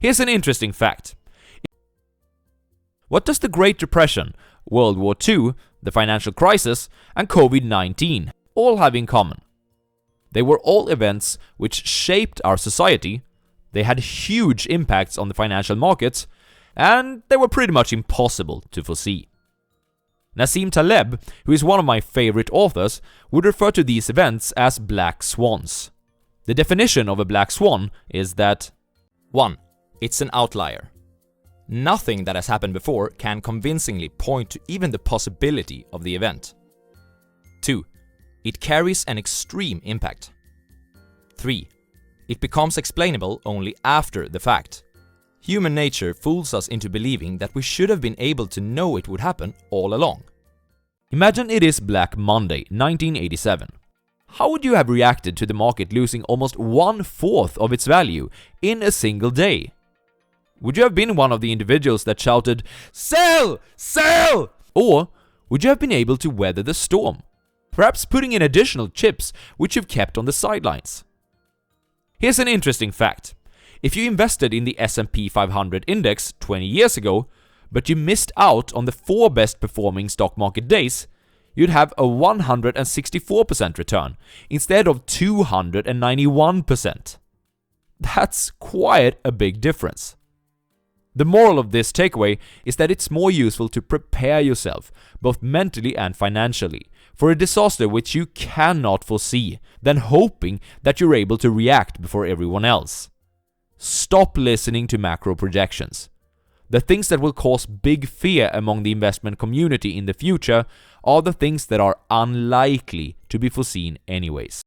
Here's an interesting fact. What does the Great Depression, World War II, the financial crisis, and COVID-19 all have in common? They were all events which shaped our society, they had huge impacts on the financial markets, and they were pretty much impossible to foresee. Nassim Taleb, who is one of my favorite authors, would refer to these events as black swans. The definition of a black swan is that 1. It's an outlier. Nothing that has happened before can convincingly point to even the possibility of the event. 2. It carries an extreme impact. 3. It becomes explainable only after the fact. Human nature fools us into believing that we should have been able to know it would happen all along. Imagine it is Black Monday, 1987. How would you have reacted to the market losing almost 1/4 of its value in a single day? Would you have been one of the individuals that shouted, "Sell! Sell!" Or would you have been able to weather the storm, perhaps putting in additional chips which you've kept on the sidelines? Here's an interesting fact. If you invested in the S&P 500 index 20 years ago, but you missed out on the 4 best performing stock market days, you'd have a 164% return instead of 291%. That's quite a big difference. The moral of this takeaway is that it's more useful to prepare yourself, both mentally and financially, for a disaster which you cannot foresee than hoping that you're able to react before everyone else. Stop listening to macro projections. The things that will cause big fear among the investment community in the future are the things that are unlikely to be foreseen anyways.